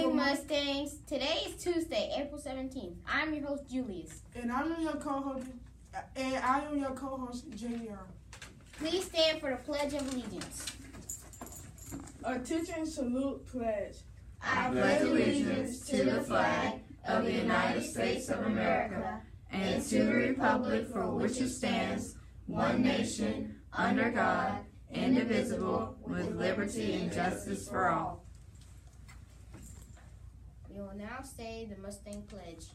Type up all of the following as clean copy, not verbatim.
morning, Mustangs. Today is Tuesday, April 17th. I'm your host, Julius. And I am your co-host, JR. Please stand for the Pledge of Allegiance. Attention, salute, pledge. I pledge allegiance to the flag of the United States of America and to the republic for which it stands, one nation, under God, indivisible, with liberty and justice for all. We will now say the Mustang Pledge.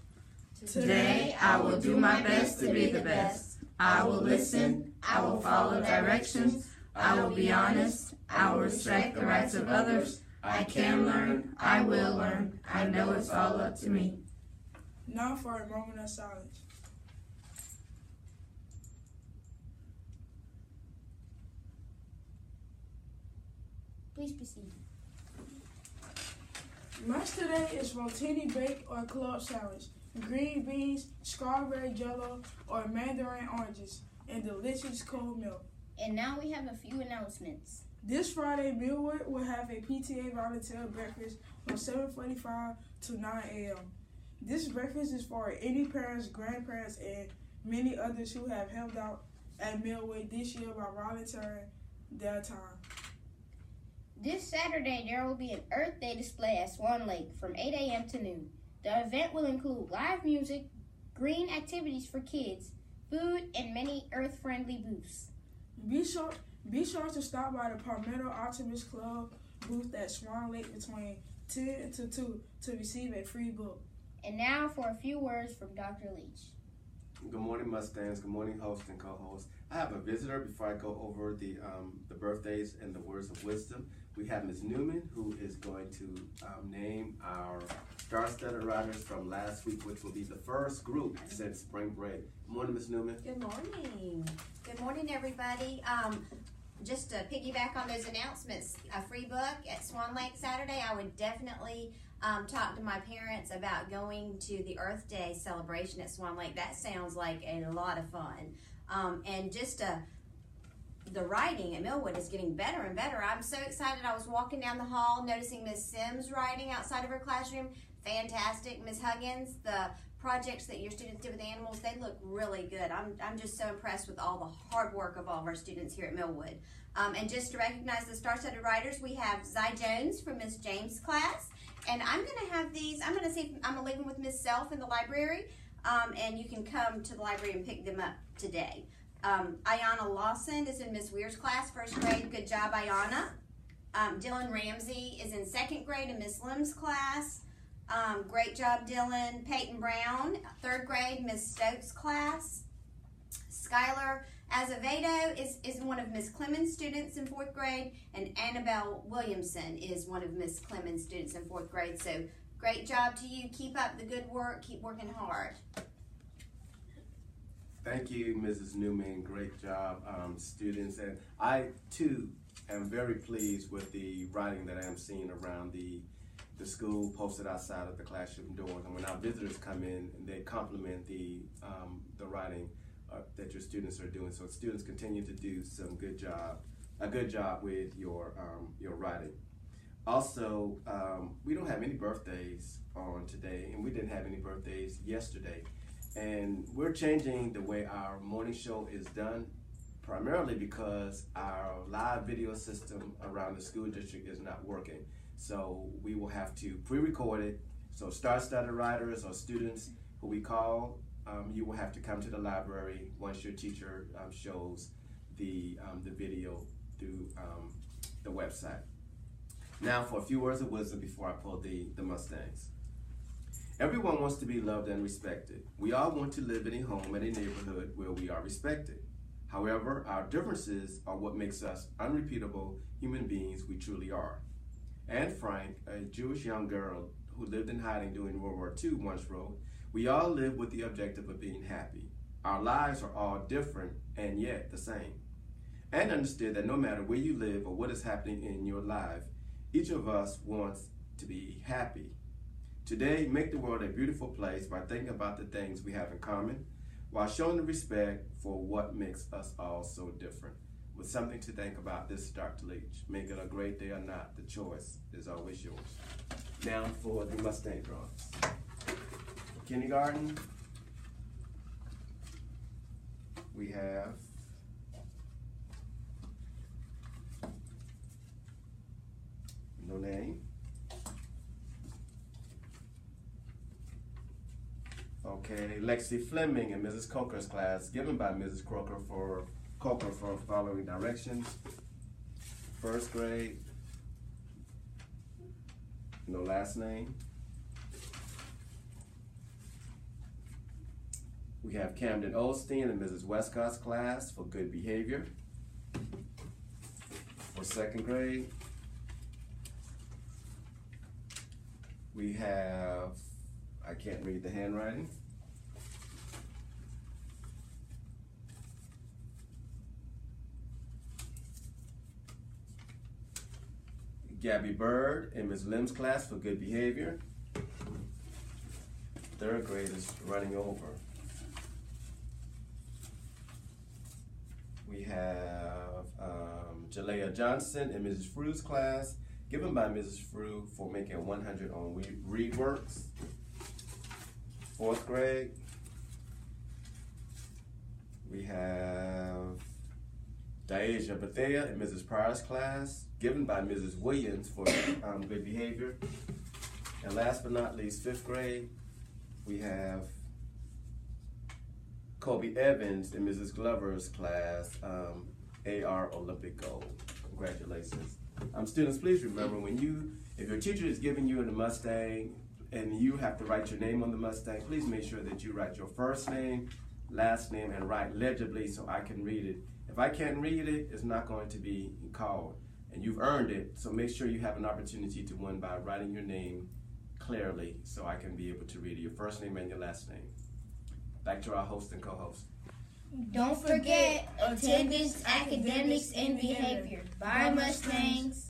Today, I will do my best to be the best. I will listen. I will follow directions. I will be honest. I will respect the rights of others. I can learn. I will learn. I know it's all up to me. Now for a moment of silence. Please proceed. Lunch today is rotini baked or club sandwich, green beans, strawberry jello, or mandarin oranges, and delicious cold milk. And now we have a few announcements. This Friday, Millwood will have a PTA volunteer breakfast from 7:45 to 9 a.m. This breakfast is for any parents, grandparents, and many others who have helped out at Millwood this year by volunteering their time. This Saturday, there will be an Earth Day display at Swan Lake from 8 a.m. to noon. The event will include live music, green activities for kids, food, and many Earth-friendly booths. Be sure to stop by the Palmetto Optimist Club booth at Swan Lake between 10 to 2 to receive a free book. And now for a few words from Dr. Leach. Good morning, Mustangs. Good morning, host and co-host. I have a visitor before I go over the birthdays and the words of wisdom. We have Ms. Newman, who is going to name our star-studded riders from last week, which will be the first group since spring break. Good morning, Ms. Newman. Good morning. Good morning, everybody. Just to piggyback on those announcements, a free book at Swan Lake Saturday. I would definitely talk to my parents about going to the Earth Day celebration at Swan Lake. That sounds like a lot of fun. And just the writing at Millwood is getting better and better. I'm so excited. I was walking down the hall noticing Miss Sims writing outside of her classroom. Fantastic. Miss Huggins, the projects that your students did with animals, they look really good. I'm just so impressed with all the hard work of all of our students here at Millwood. And just to recognize the star-studded writers, we have Zy Jones from Miss James' class. And I'm going to have these, I'm going to leave them with Miss Self in the library. And you can come to the library and pick them up today. Ayana Lawson is in Miss Weir's class, first grade. Good job, Ayana. Dylan Ramsey is in second grade in Miss Lim's class. Great job, Dylan. Peyton Brown, third grade, Miss Stokes' class. Skylar Azevedo is one of Miss Clemens' students in fourth grade, and Annabelle Williamson is one of Miss Clemens' students in fourth grade. So great job to you. Keep up the good work. Keep working hard. Thank you, Mrs. Newman. Great job, students. And I, too, am very pleased with the writing that I am seeing around the school posted outside of the classroom doors. And when our visitors come in, they compliment the writing that your students are doing. So students continue to do a good job with your writing. Also, we don't have any birthdays on today, and we didn't have any birthdays yesterday. And we're changing the way our morning show is done, primarily because our live video system around the school district is not working. So we will have to pre-record it. So star-studded writers or students who we call, you will have to come to the library once your teacher shows the video through the website. Now for a few words of wisdom before I pull the Mustangs. Everyone wants to be loved and respected. We all want to live in a home and a neighborhood where we are respected. However, our differences are what makes us unrepeatable human beings we truly are. Anne Frank, a Jewish young girl who lived in hiding during World War II, once wrote, "We all live with the objective of being happy. Our lives are all different and yet the same." Anne understood that no matter where you live or what is happening in your life, each of us wants to be happy. Today, make the world a beautiful place by thinking about the things we have in common, while showing the respect for what makes us all so different. with something to think about this start to Leach. Make it a great day or not, the choice is always yours. Now for the Mustang drawings. Kindergarten, we have no name. Okay, Lexi Fleming in Mrs. Coker's class, given by Mrs. Coker for following directions. First grade, no last name. We have Camden Osteen in Mrs. Westcott's class for good behavior. For second grade, we have, I can't read the handwriting. Gabby Bird in Ms. Lim's class for good behavior. Third grade is running over. We have Jalea Johnson in Mrs. Fru's class, given by Mrs. Fru for making 100 on read works. Fourth grade, we have Diasia Bethea in Mrs. Pryor's class, given by Mrs. Williams for good behavior. And last but not least, fifth grade, we have Kobe Evans in Mrs. Glover's class, AR Olympic Gold. Congratulations. Students, please remember if your teacher is giving you a Mustang and you have to write your name on the Mustang, please make sure that you write your first name, last name, and write legibly so I can read it. If I can't read it, it's not going to be called. And you've earned it, so make sure you have an opportunity to win by writing your name clearly so I can be able to read it, your first name and your last name. Back to our host and co-host. Don't forget attendance, academics, and behavior. Bye, Mustangs.